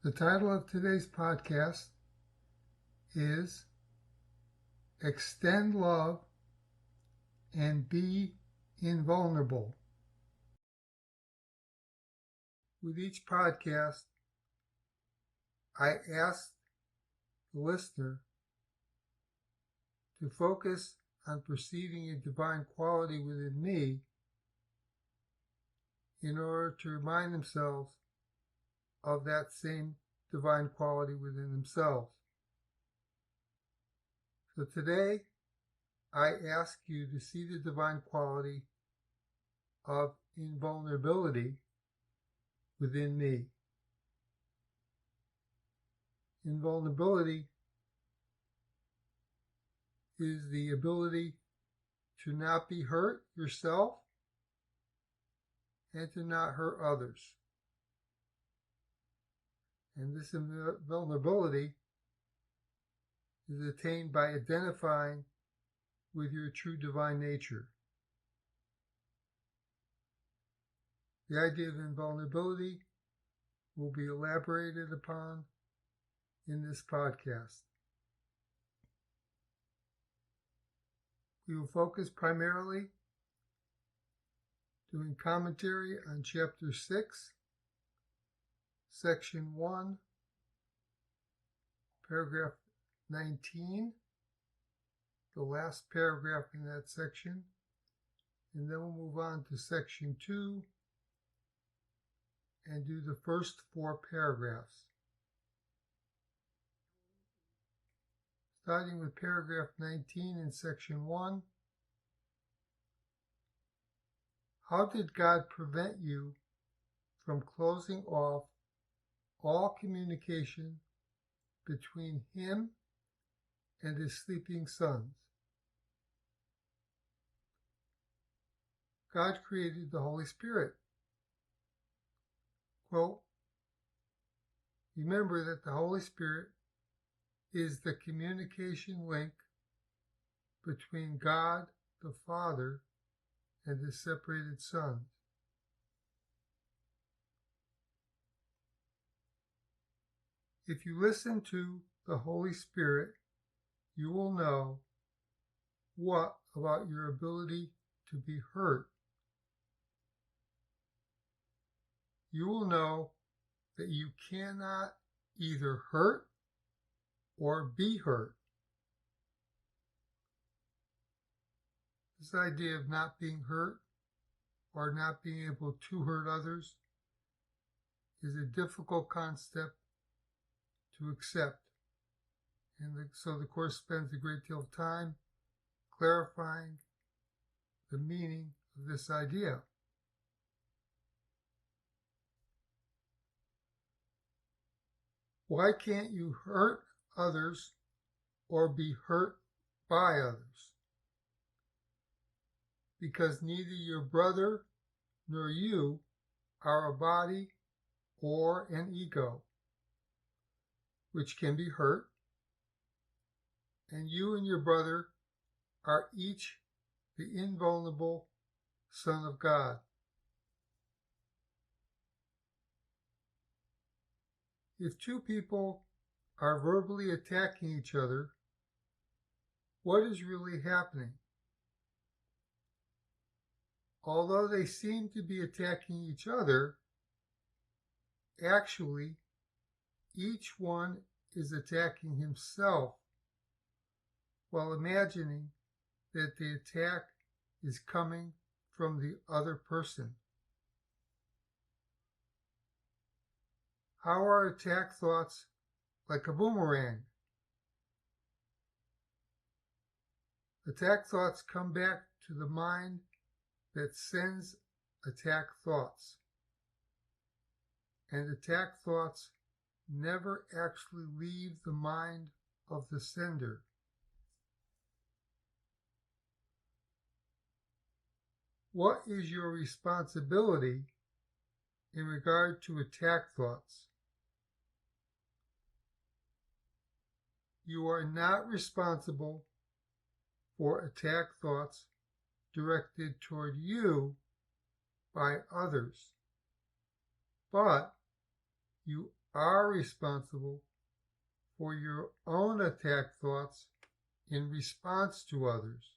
The title of today's podcast is Extend Love and Be Invulnerable. With each podcast, I ask the listener to focus on perceiving a divine quality within me in order to remind themselves of that same divine quality within themselves. So today, I ask you to see the divine quality of invulnerability within me. Invulnerability is the ability to not be hurt yourself and to not hurt others. And this invulnerability is attained by identifying with your true divine nature. The idea of invulnerability will be elaborated upon in this podcast. We will focus primarily doing commentary on Chapter 6, Section 1, Paragraph 19, the last paragraph in that section, and then we'll move on to Section 2 and do the first 4 paragraphs. Starting with paragraph 19 in Section 1, how did God prevent you from closing off all communication between Him and His sleeping sons? God created the Holy Spirit. Quote, remember that the Holy Spirit is the communication link between God the Father and His separated sons. If you listen to the Holy Spirit, you will know what about your ability to be hurt. You will know that you cannot either hurt or be hurt. This idea of not being hurt or not being able to hurt others is a difficult concept to accept. And so the Course spends a great deal of time clarifying the meaning of this idea. Why can't you hurt others or be hurt by others? Because neither your brother nor you are a body or an ego, which can be hurt, and you and your brother are each the invulnerable Son of God. If two people are verbally attacking each other, what is really happening? Although they seem to be attacking each other, actually, each one is attacking himself while imagining that the attack is coming from the other person. How are attack thoughts like a boomerang? Attack thoughts come back to the mind that sends attack thoughts. And attack thoughts never actually leave the mind of the sender. What is your responsibility in regard to attack thoughts? You are not responsible for attack thoughts directed toward you by others, but you are responsible for your own attack thoughts in response to others.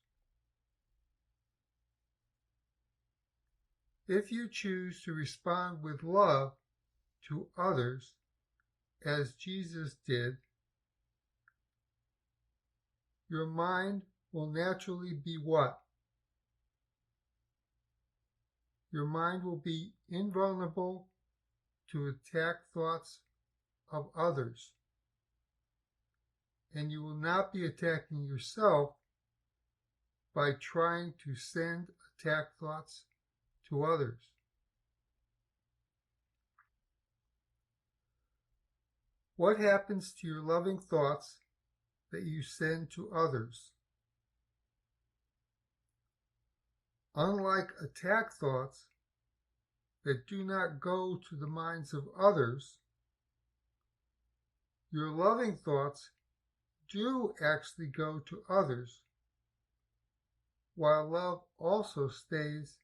If you choose to respond with love to others, as Jesus did, your mind will naturally be what? Your mind will be invulnerable to attack thoughts of others, and you will not be attacking yourself by trying to send attack thoughts to others. What happens to your loving thoughts that you send to others? Unlike attack thoughts that do not go to the minds of others, your loving thoughts do actually go to others, while love also stays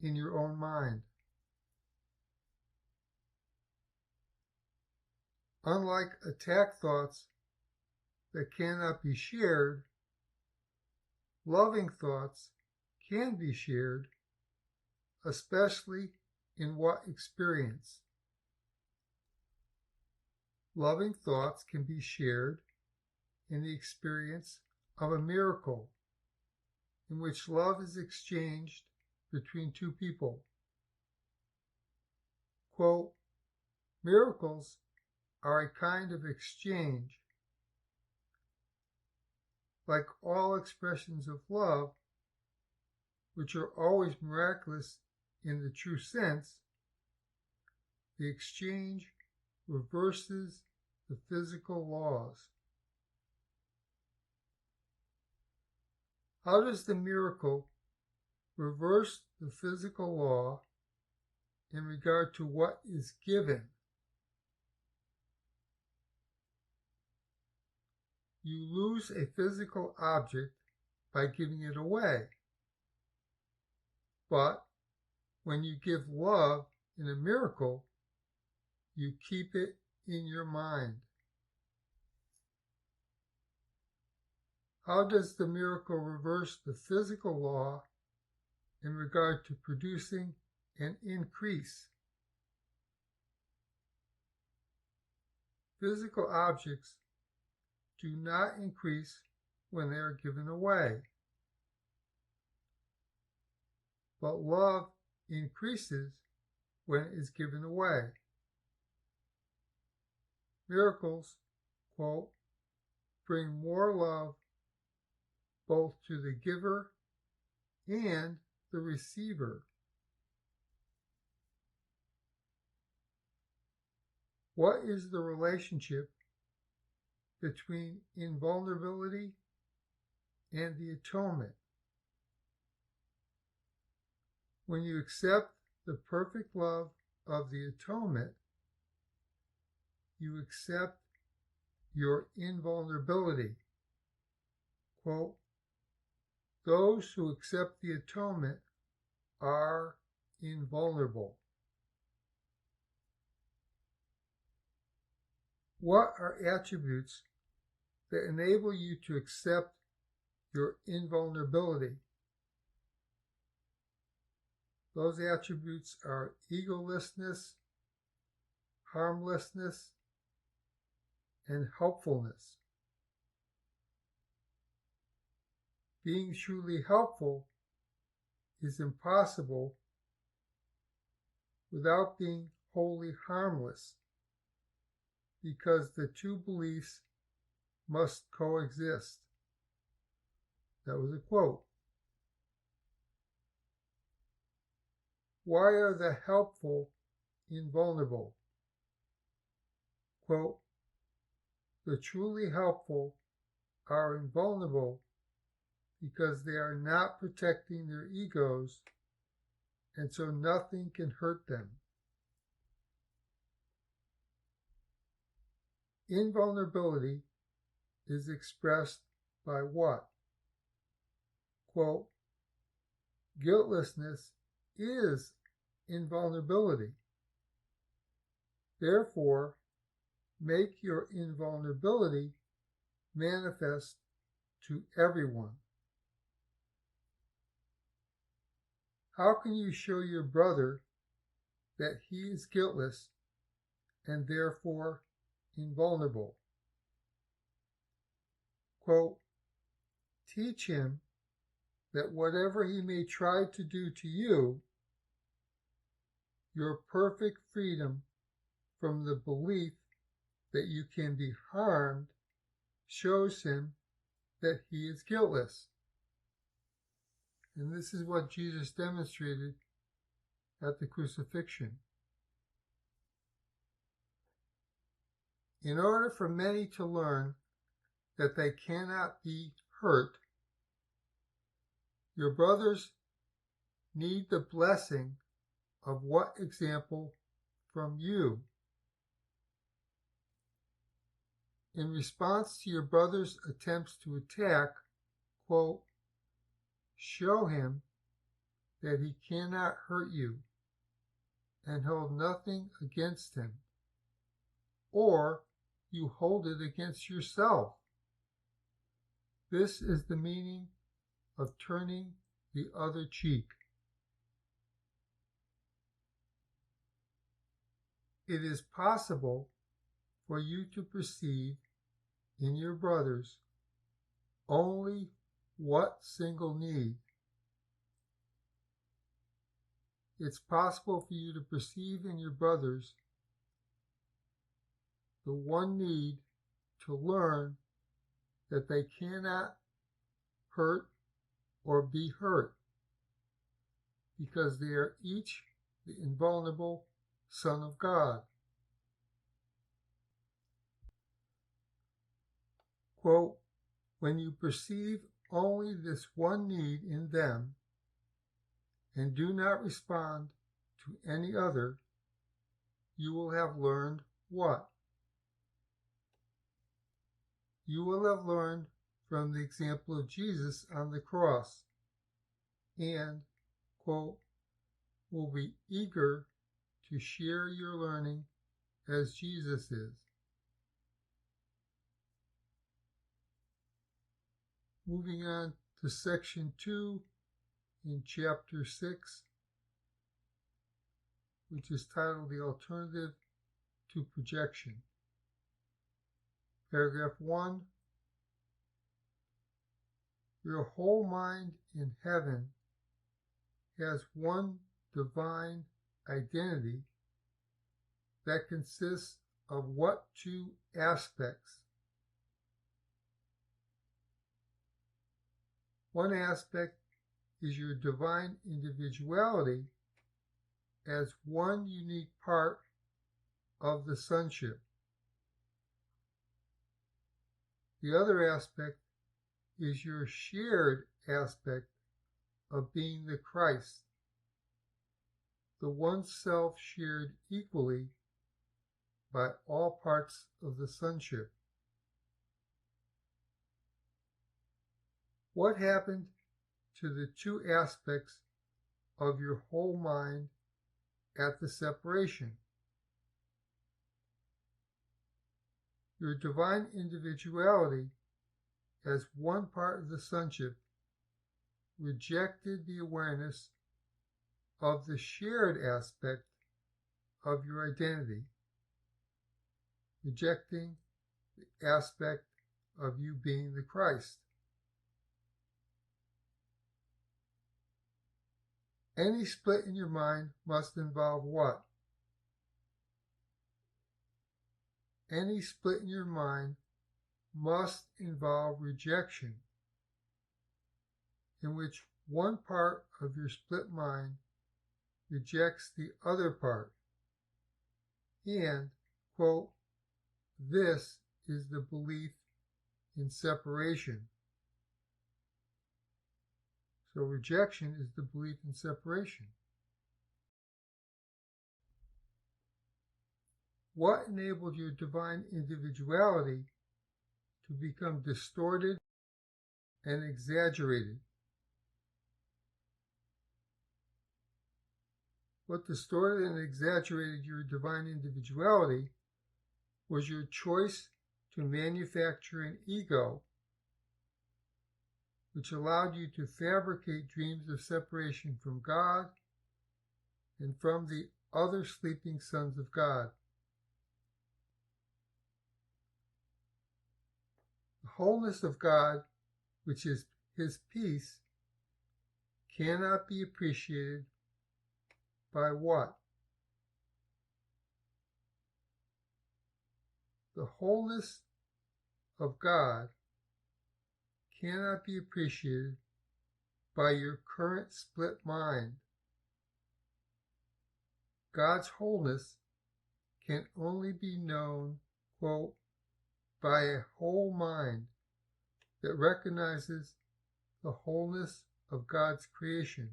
in your own mind. Unlike attack thoughts that cannot be shared, loving thoughts can be shared, especially in what experience? Loving thoughts can be shared in the experience of a miracle in which love is exchanged between two people. Quote, miracles are a kind of exchange. Like all expressions of love, which are always miraculous in the true sense, the exchange reverses the physical laws. How does the miracle reverse the physical law in regard to what is given? You lose a physical object by giving it away. But when you give love in a miracle, you keep it in your mind. How does the miracle reverse the physical law in regard to producing an increase? Physical objects do not increase when they are given away, but love increases when it is given away. Miracles, quote, bring more love both to the giver and the receiver. What is the relationship between invulnerability and the atonement? When you accept the perfect love of the atonement, you accept your invulnerability. Quote, those who accept the atonement are invulnerable. What are attributes that enable you to accept your invulnerability? Those attributes are egolessness, harmlessness, and helpfulness. Being truly helpful is impossible without being wholly harmless, because the two beliefs must coexist. That was a quote. Why are the helpful invulnerable? Quote, the truly helpful are invulnerable because they are not protecting their egos, and so nothing can hurt them. Invulnerability is expressed by what? Quote, guiltlessness is invulnerability. Therefore, make your invulnerability manifest to everyone. How can you show your brother that he is guiltless and therefore invulnerable? Quote, teach him that whatever he may try to do to you, your perfect freedom from the belief that you can be harmed shows him that he is guiltless. And this is what Jesus demonstrated at the crucifixion. In order for many to learn that they cannot be hurt, your brothers need the blessing of what example from you? In response to your brother's attempts to attack, quote, show him that he cannot hurt you and hold nothing against him, or you hold it against yourself. This is the meaning of turning the other cheek. It is possible for you to perceive in your brothers only what single need. It's possible for you to perceive in your brothers the one need to learn that they cannot hurt or be hurt, because they are each the invulnerable Son of God. Quote, when you perceive only this one need in them and do not respond to any other, you will have learned what? You will have learned from the example of Jesus on the cross and, quote, will be eager to share your learning as Jesus is. Moving on to section 2 in chapter 6, which is titled The Alternative to Projection. Paragraph 1. Your whole mind in heaven has one divine identity that consists of what two aspects? One aspect is your divine individuality as one unique part of the sonship. The other aspect is your shared aspect of being the Christ, the one self shared equally by all parts of the sonship. What happened to the two aspects of your whole mind at the separation? Your divine individuality as one part of the sonship rejected the awareness of the shared aspect of your identity, rejecting the aspect of you being the Christ. Any split in your mind must involve what? Any split in your mind must involve rejection, in which one part of your split mind rejects the other part. And, quote, this is the belief in separation. So rejection is the belief in separation. What enabled your divine individuality to become distorted and exaggerated? What distorted and exaggerated your divine individuality was your choice to manufacture an ego, which allowed you to fabricate dreams of separation from God and from the other sleeping sons of God. The wholeness of God, which is His peace, cannot be appreciated by what? The wholeness of God cannot be appreciated by your current split mind. God's wholeness can only be known, quote, by a whole mind that recognizes the wholeness of God's creation.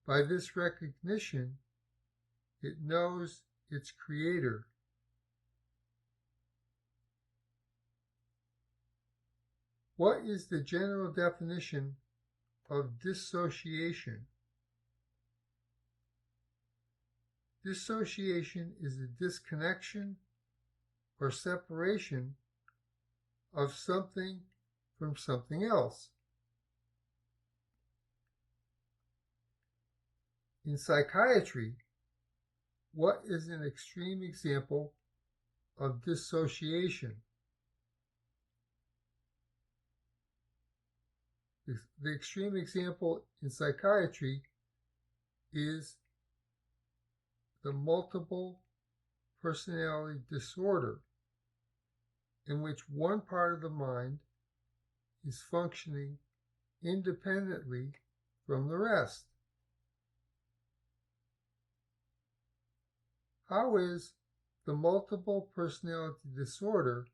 By this recognition, it knows its creator. What is the general definition of dissociation? Dissociation is a disconnection or separation of something from something else. In psychiatry, what is an extreme example of dissociation? The extreme example in psychiatry is the multiple personality disorder, in which one part of the mind is functioning independently from the rest. How is the multiple personality disorder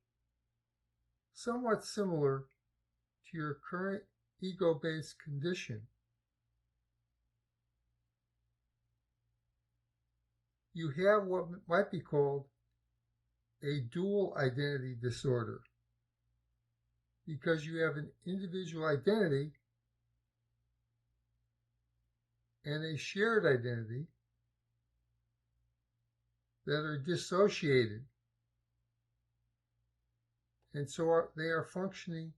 somewhat similar to your current ego-based condition? You have what might be called a dual identity disorder, because you have an individual identity and a shared identity that are dissociated, and so they are functioning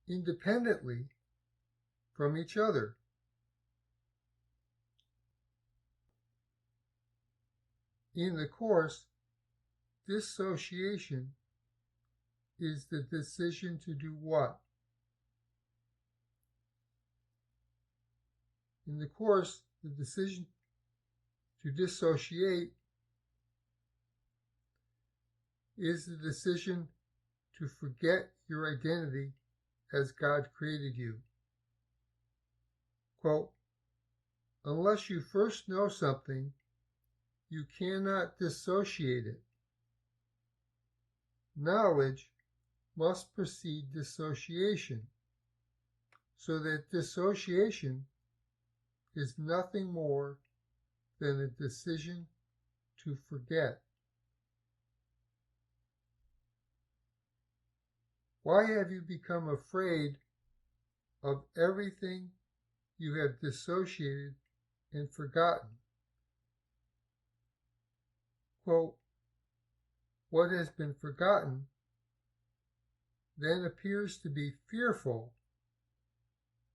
independently from each other. In the Course, dissociation is the decision to do what? In the Course, the decision to dissociate is the decision to forget your identity as God created you. Quote, unless you first know something, you cannot dissociate it. Knowledge must precede dissociation, so that dissociation is nothing more than a decision to forget. Why have you become afraid of everything you have dissociated and forgotten? Quote, what has been forgotten then appears to be fearful,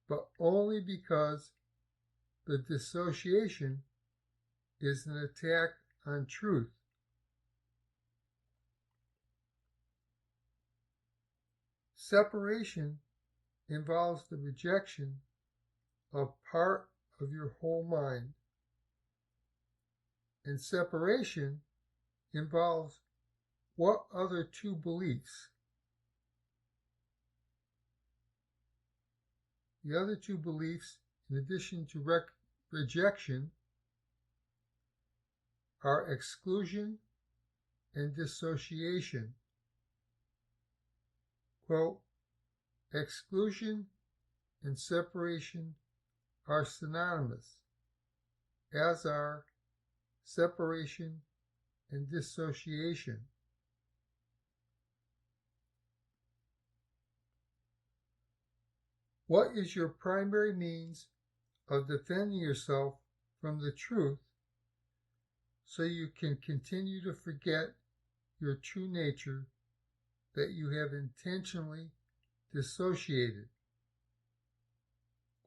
but only because the dissociation is an attack on truth. Separation involves the rejection of part of your whole mind, and separation involves what other two beliefs? The other two beliefs, in addition to rejection, are exclusion and dissociation. Quote, exclusion and separation are synonymous, as are separation and dissociation. What is your primary means of defending yourself from the truth so you can continue to forget your true nature that you have intentionally dissociated.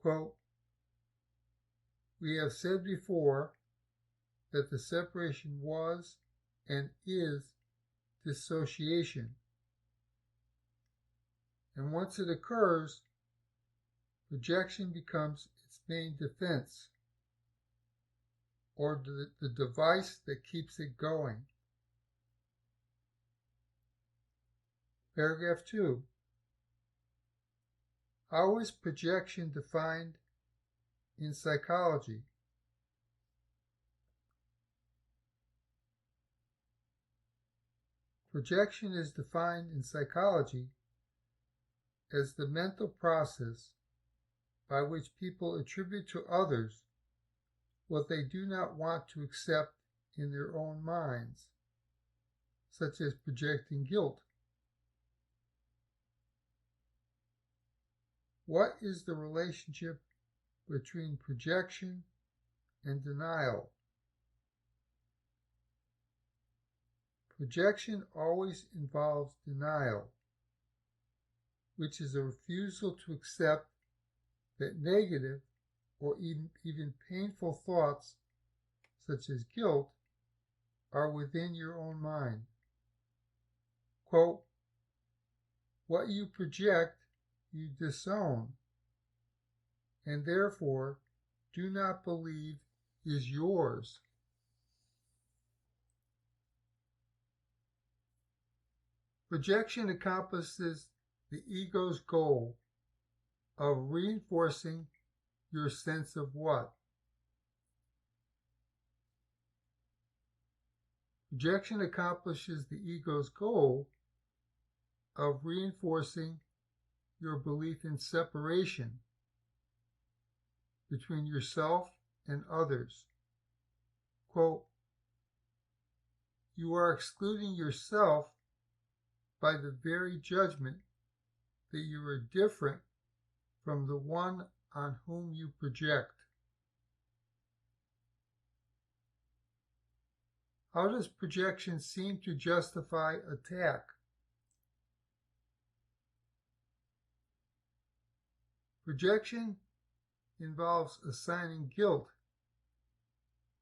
Quote, we have said before that the separation was and is dissociation. And once it occurs, projection becomes its main defense, or the device that keeps it going. Paragraph 2. How is projection defined in psychology? Projection is defined in psychology as the mental process by which people attribute to others what they do not want to accept in their own minds, such as projecting guilt. What is the relationship between projection and denial? Projection always involves denial, which is a refusal to accept that negative or even painful thoughts, such as guilt, are within your own mind. Quote, what you project, you disown, and therefore do not believe is yours. Projection accomplishes the ego's goal of reinforcing your sense of what? Projection accomplishes the ego's goal of reinforcing your belief in separation between yourself and others. Quote, you are excluding yourself by the very judgment that you are different from the one on whom you project. How does projection seem to justify attack? Projection involves assigning guilt,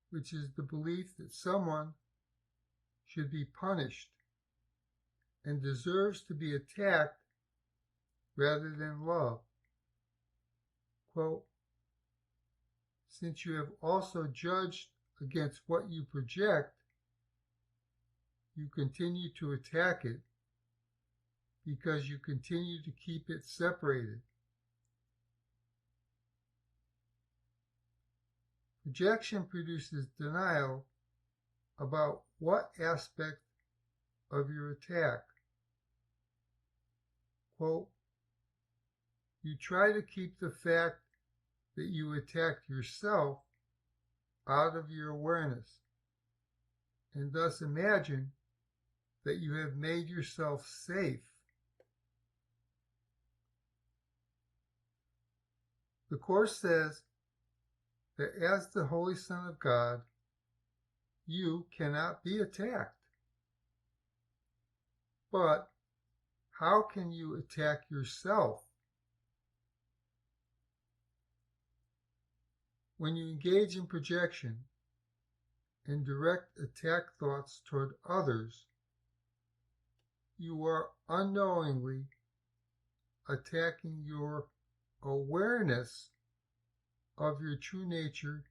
which is the belief that someone should be punished and deserves to be attacked rather than loved. Quote, since you have also judged against what you project, you continue to attack it because you continue to keep it separated. Projection produces denial about what aspect of your attack. Quote, you try to keep the fact that you attacked yourself out of your awareness, and thus imagine that you have made yourself safe. The Course says that as the Holy Son of God, you cannot be attacked. But how can you attack yourself? When you engage in projection and direct attack thoughts toward others, you are unknowingly attacking your awareness of your true nature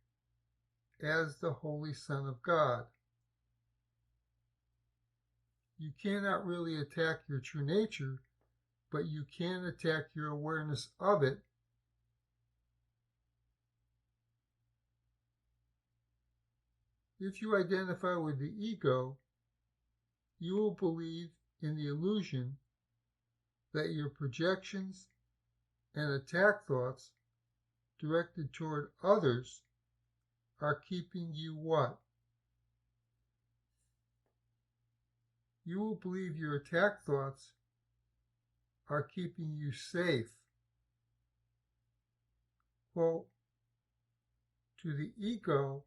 as the Holy Son of God. You cannot really attack your true nature, but you can attack your awareness of it. If you identify with the ego, you will believe in the illusion that your projections and attack thoughts directed toward others are keeping you what? You will believe your attack thoughts are keeping you safe. Quote, to the ego,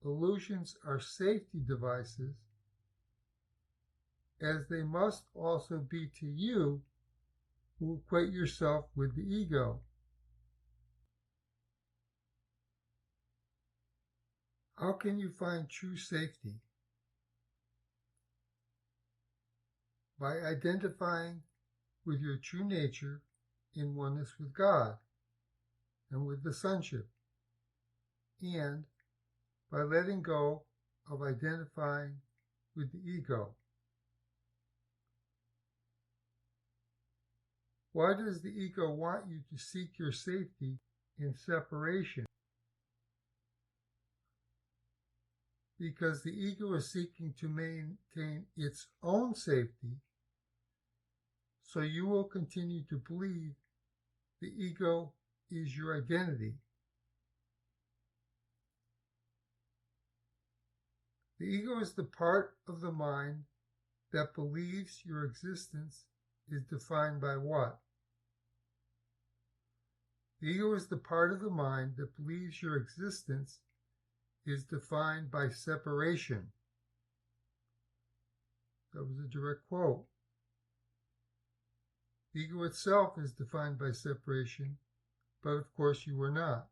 illusions are safety devices, as they must also be to you who equate yourself with the ego. How can you find true safety? By identifying with your true nature in oneness with God and with the sonship, and by letting go of identifying with the ego. Why does the ego want you to seek your safety in separation? Because the ego is seeking to maintain its own safety, so you will continue to believe the ego is your identity. The ego is the part of the mind that believes your existence is defined by what? The ego is the part of the mind that believes your existence is defined by separation. That was a direct quote. The ego itself is defined by separation, but of course you are not.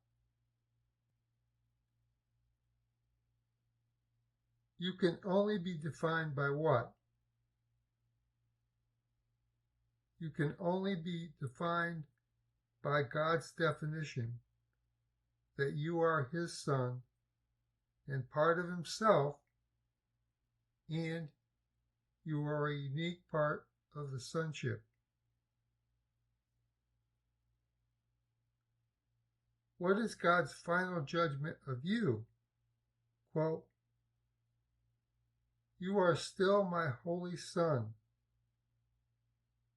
You can only be defined by what? You can only be defined by God's definition that you are His Son and part of Himself, and you are a unique part of the sonship. What is God's final judgment of you? Quote, "You are still my holy Son,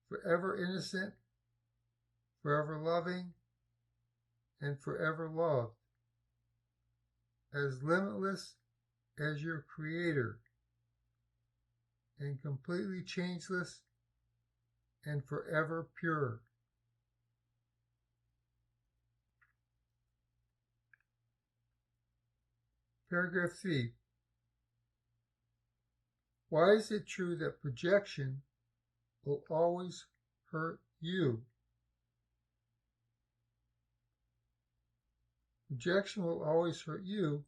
forever innocent, forever loving, and forever loved, as limitless as your Creator, and completely changeless and forever pure." Paragraph 3. Why is it true that projection will always hurt you? Projection will always hurt you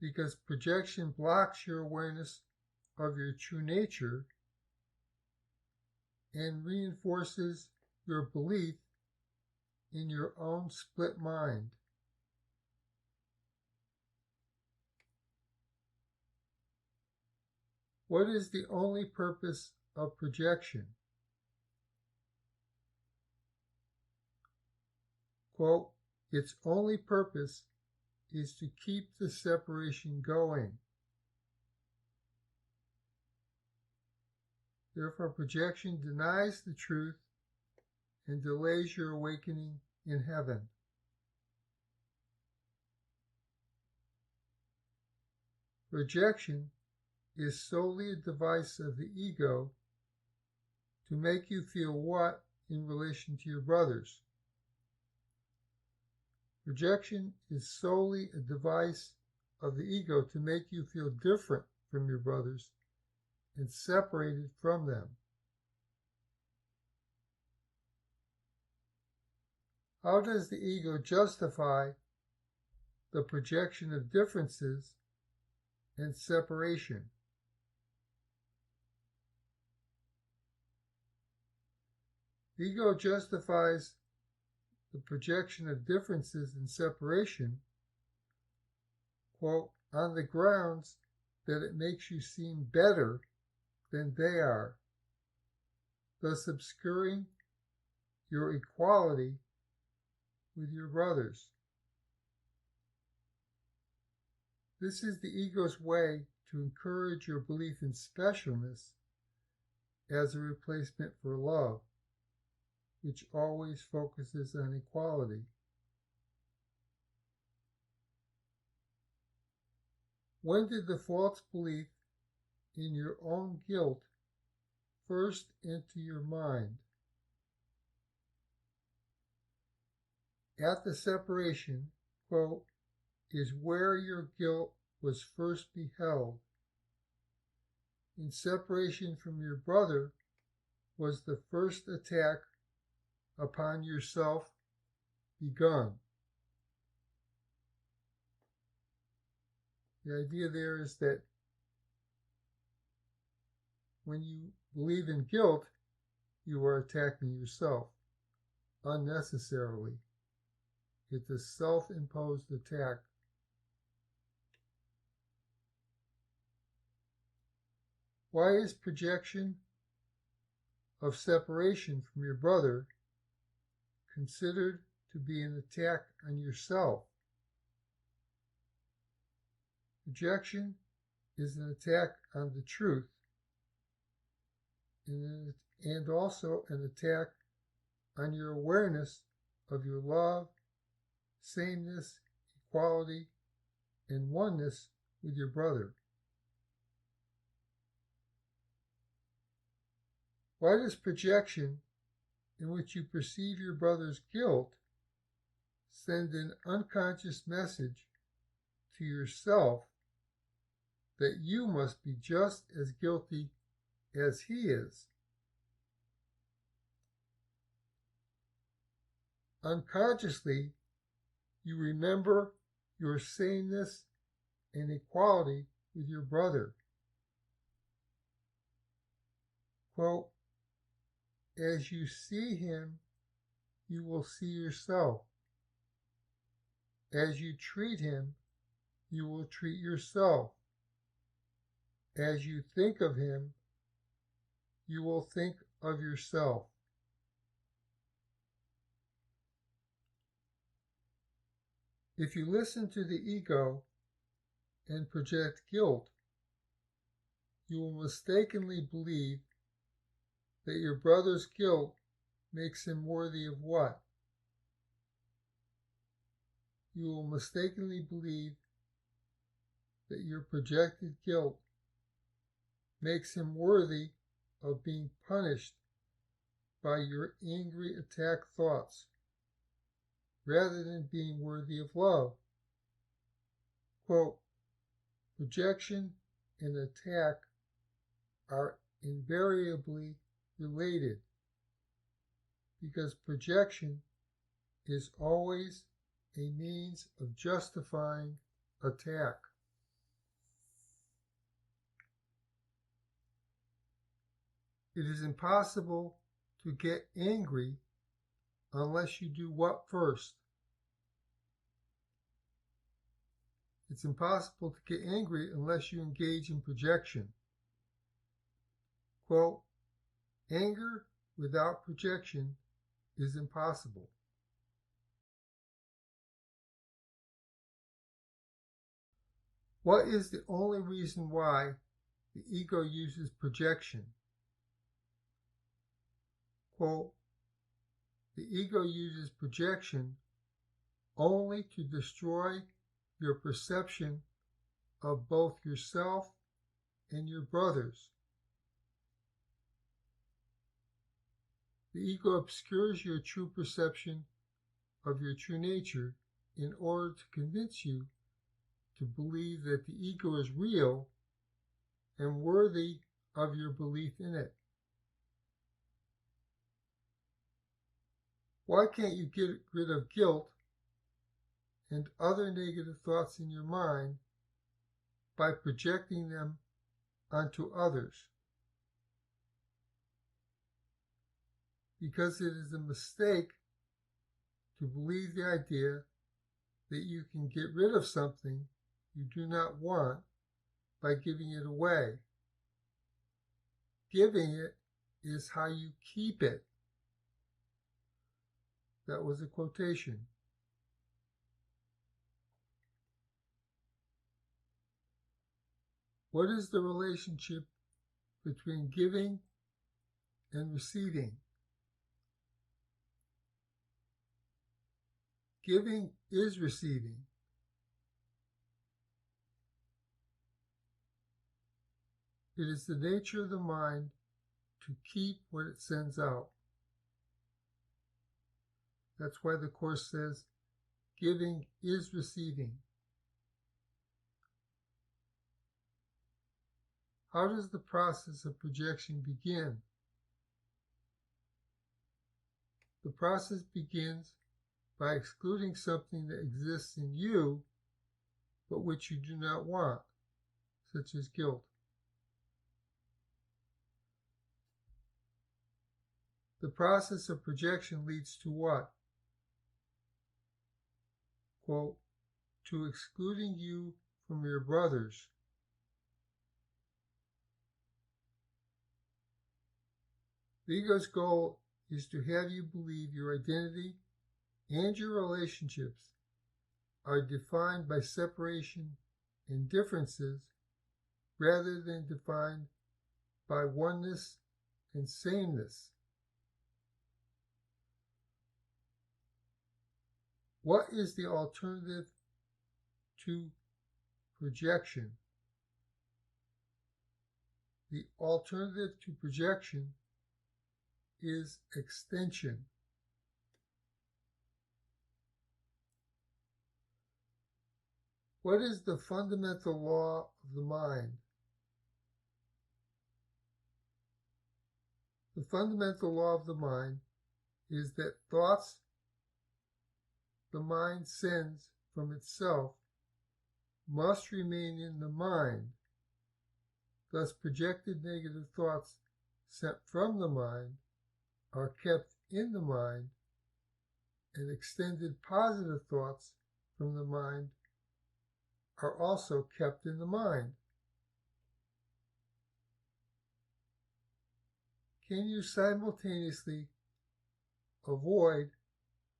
because projection blocks your awareness of your true nature and reinforces your belief in your own split mind. What is the only purpose of projection? Quote, "Its only purpose is to keep the separation going." Therefore, projection denies the truth and delays your awakening in heaven. Projection is solely a device of the ego to make you feel what in relation to your brothers? Projection is solely a device of the ego to make you feel different from your brothers and separated from them. How does the ego justify the projection of differences and separation? The ego justifies the projection of differences and separation, quote, "on the grounds that it makes you seem better than they are, thus obscuring your equality with your brothers." This is the ego's way to encourage your belief in specialness as a replacement for love, which always focuses on equality. When did the false belief in your own guilt first enter your mind? At the separation, quote, is where your guilt was first beheld. In separation from your brother was the first attack upon yourself begun. The idea there is that when you believe in guilt, you are attacking yourself unnecessarily. It's a self-imposed attack. Why is projection of separation from your brother considered to be an attack on yourself? Projection is an attack on the truth and also an attack on your awareness of your love, sameness, equality, and oneness with your brother. Why does projection, in which you perceive your brother's guilt, send an unconscious message to yourself that you must be just as guilty as he is? Unconsciously, you remember your sameness and equality with your brother. Quote, as you see him, you will see yourself. As you treat him, you will treat yourself. As you think of him, you will think of yourself. If you listen to the ego and project guilt, you will mistakenly believe that your brother's guilt makes him worthy of what? You will mistakenly believe that your projected guilt makes him worthy of being punished by your angry attack thoughts, rather than being worthy of love. Quote, projection and attack are invariably related because projection is always a means of justifying attack. It is impossible to get angry unless you do what first? It's impossible to get angry unless you engage in projection. Quote, anger without projection is impossible. What is the only reason why the ego uses projection? Quote, the ego uses projection only to destroy your perception of both yourself and your brothers. The ego obscures your true perception of your true nature in order to convince you to believe that the ego is real and worthy of your belief in it. Why can't you get rid of guilt and other negative thoughts in your mind by projecting them onto others? Because it is a mistake to believe the idea that you can get rid of something you do not want by giving it away. Giving it is how you keep it. That was a quotation. What is the relationship between giving and receiving? Giving is receiving. It is the nature of the mind to keep what it sends out. That's why the Course says, giving is receiving. How does the process of projection begin? The process begins by excluding something that exists in you, but which you do not want, such as guilt. The process of projection leads to what? Quote, to excluding you from your brothers. The ego's goal is to have you believe your identity and your relationships are defined by separation and differences rather than defined by oneness and sameness. What is the alternative to projection? The alternative to projection is extension. What is the fundamental law of the mind? The fundamental law of the mind is that thoughts the mind sends from itself must remain in the mind. Thus, projected negative thoughts sent from the mind are kept in the mind, and extended positive thoughts from the mind are also kept in the mind. Can you simultaneously avoid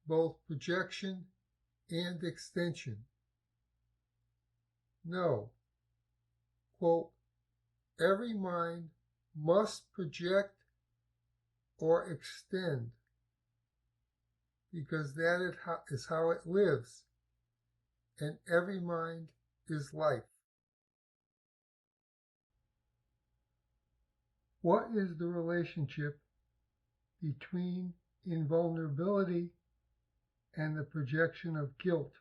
both projection and extension? No. Quote, every mind must project or extend because that is how it lives, and every mind is life. What is the relationship between invulnerability and the projection of guilt?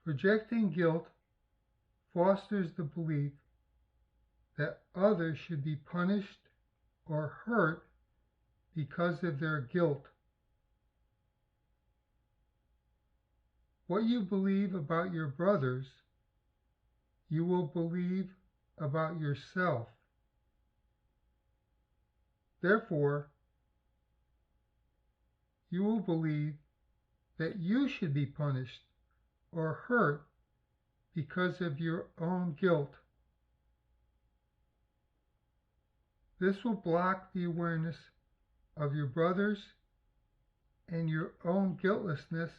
Projecting guilt fosters the belief that others should be punished or hurt because of their guilt. What you believe about your brothers, you will believe about yourself. Therefore, you will believe that you should be punished or hurt because of your own guilt. This will block the awareness of your brothers and your own guiltlessness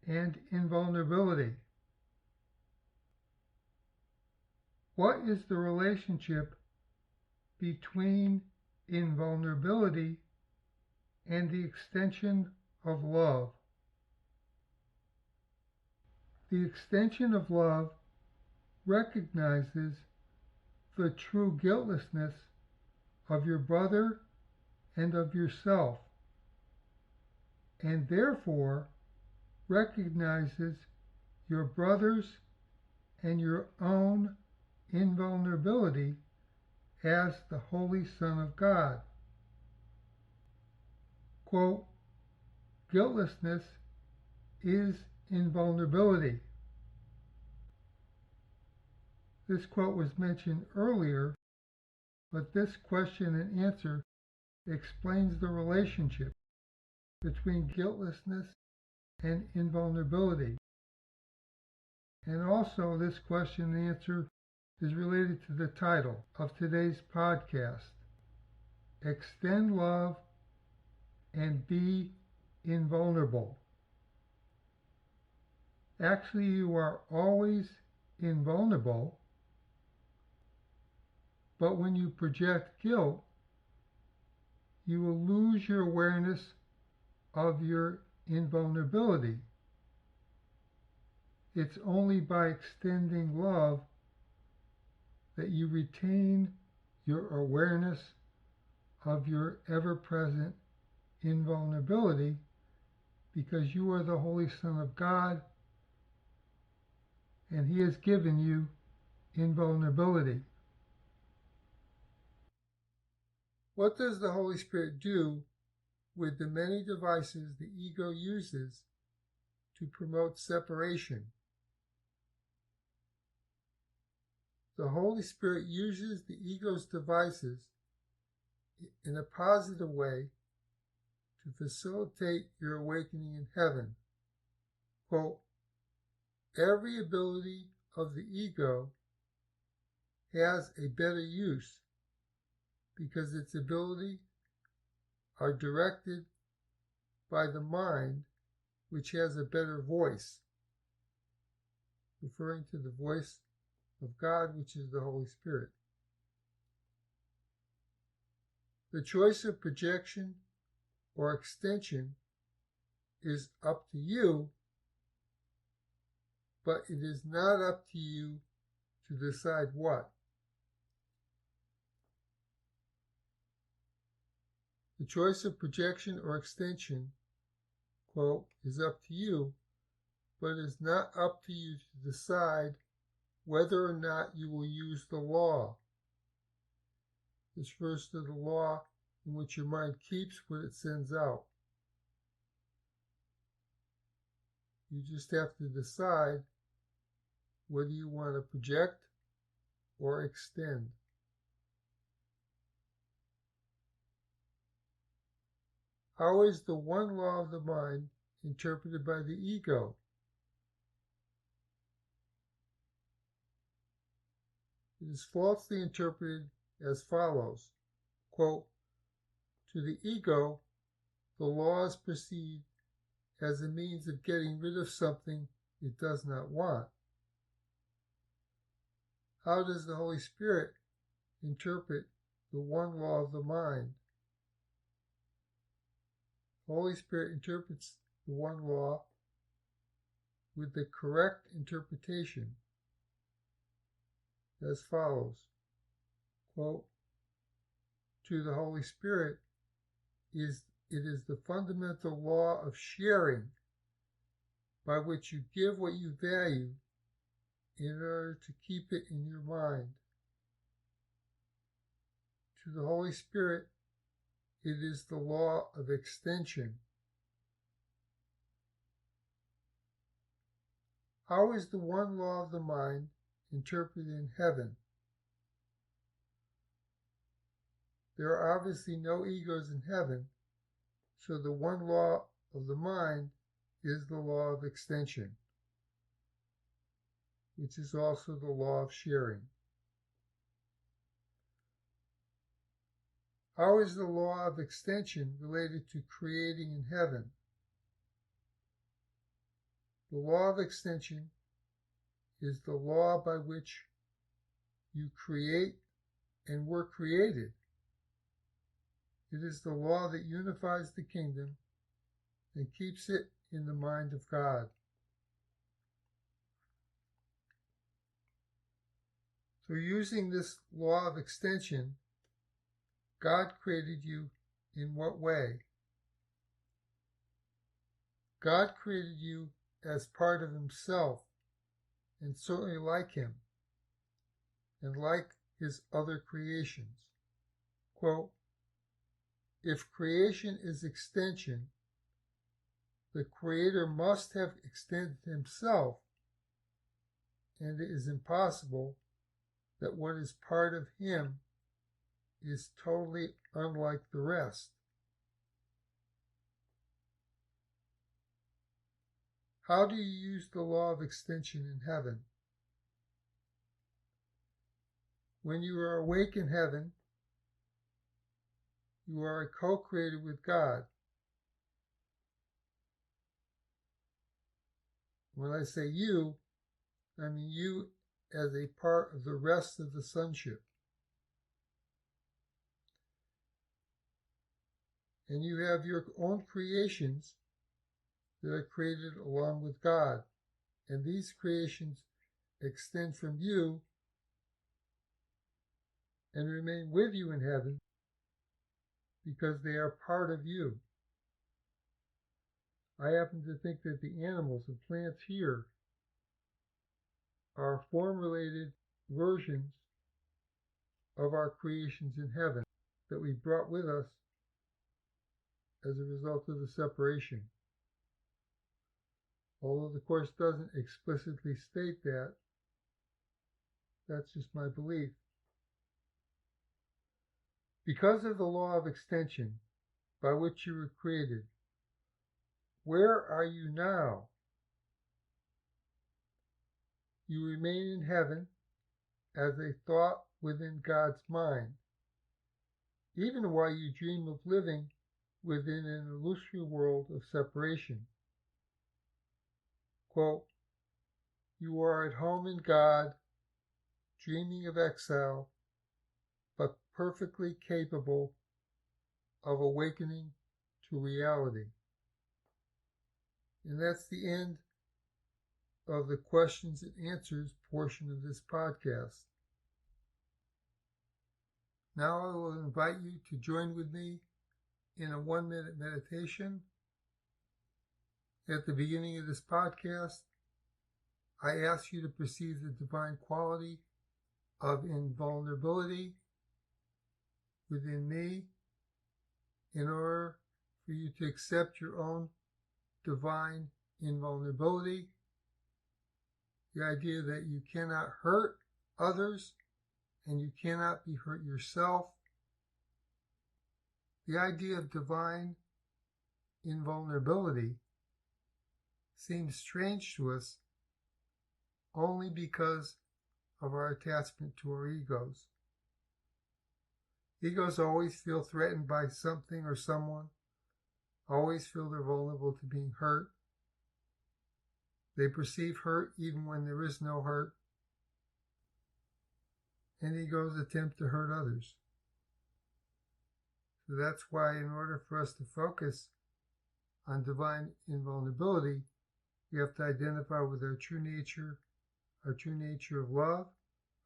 and invulnerability. What is the relationship between invulnerability and the extension of love? The extension of love recognizes the true guiltlessness of your brother and of yourself, and therefore recognizes your brother's and your own invulnerability as the Holy Son of God. Quote, guiltlessness is invulnerability. This quote was mentioned earlier, but this question and answer explains the relationship between guiltlessness and invulnerability. And also, this question and answer is related to the title of today's podcast, Extend Love and Be Invulnerable. Actually, you are always invulnerable, but when you project guilt, you will lose your awareness of your invulnerability. It's only by extending love that you retain your awareness of your ever-present invulnerability, because you are the Holy Son of God and He has given you invulnerability. What does the Holy Spirit do with the many devices the ego uses to promote separation? The Holy Spirit uses the ego's devices in a positive way to facilitate your awakening in heaven. Quote, every ability of the ego has a better use because its abilities are directed by the mind, which has a better voice, referring to the voice of God, which is the Holy Spirit. The choice of projection or extension is up to you, but it is not up to you to decide what. The choice of projection or extension, quote, is up to you, but it is not up to you to decide whether or not you will use the law. This refers to the law in which your mind keeps what it sends out. You just have to decide whether you want to project or extend. How is the one law of the mind interpreted by the ego? It is falsely interpreted as follows, quote, to the ego, the law is perceived as a means of getting rid of something it does not want. How does the Holy Spirit interpret the one law of the mind? The Holy Spirit interprets the one law with the correct interpretation as follows, quote, to the Holy Spirit, it is the fundamental law of sharing by which you give what you value in order to keep it in your mind. To the Holy Spirit, it is the law of extension. How is the one law of the mind interpreted in heaven? There are obviously no egos in heaven, so the one law of the mind is the law of extension, which is also the law of sharing. How is the law of extension related to creating in heaven? The law of extension is the law by which you create and were created. It is the law that unifies the kingdom and keeps it in the mind of God. So using this law of extension, God created you in what way? God created you as part of Himself, and certainly like Him, and like His other creations. Quote, if creation is extension, the Creator must have extended Himself, and it is impossible that what is part of Him is totally unlike the rest. How do you use the law of extension in heaven? When you are awake in heaven, you are a co-creator with God. When I say you, I mean you as a part of the rest of the sonship. And you have your own creations that are created along with God. And these creations extend from you and remain with you in heaven because they are part of you. I happen to think that the animals and plants here are form-related versions of our creations in heaven that we brought with us as a result of the separation. Although the Course doesn't explicitly state that, that's just my belief. Because of the law of extension by which you were created, where are you now? You remain in heaven as a thought within God's mind, even while you dream of living within an illusory world of separation. Quote, you are at home in God, dreaming of exile, but perfectly capable of awakening to reality. And that's the end of the questions and answers portion of this podcast. Now I will invite you to join with me in a 1-minute meditation. At the beginning of this podcast, I ask you to perceive the divine quality of invulnerability within me in order for you to accept your own divine invulnerability, the idea that you cannot hurt others and you cannot be hurt yourself. The idea of divine invulnerability seems strange to us only because of our attachment to our egos. Egos always feel threatened by something or someone, always feel they're vulnerable to being hurt. They perceive hurt even when there is no hurt. And egos attempt to hurt others. So that's why in order for us to focus on divine invulnerability, we have to identify with our true nature of love,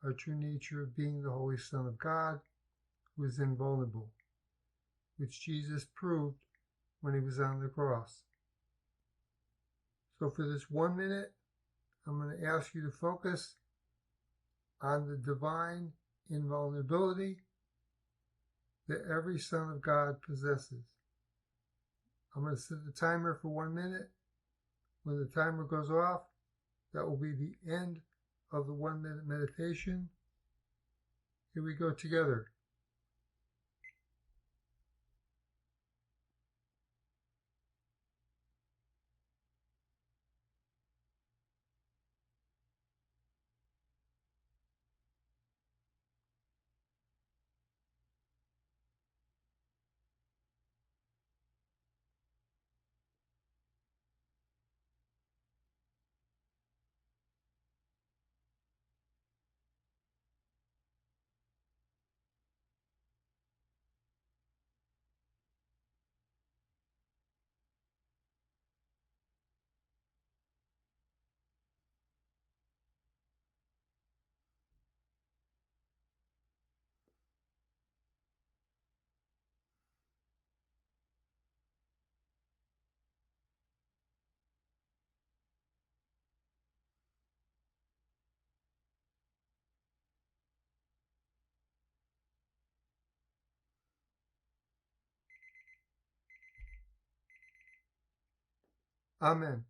our true nature of being the Holy Son of God, who is invulnerable, which Jesus proved when he was on the cross. So for this 1 minute, I'm going to ask you to focus on the divine invulnerability that every Son of God possesses. I'm going to set the timer for 1 minute. When the timer goes off, that will be the end of the 1 minute meditation. Here we go together. Amen.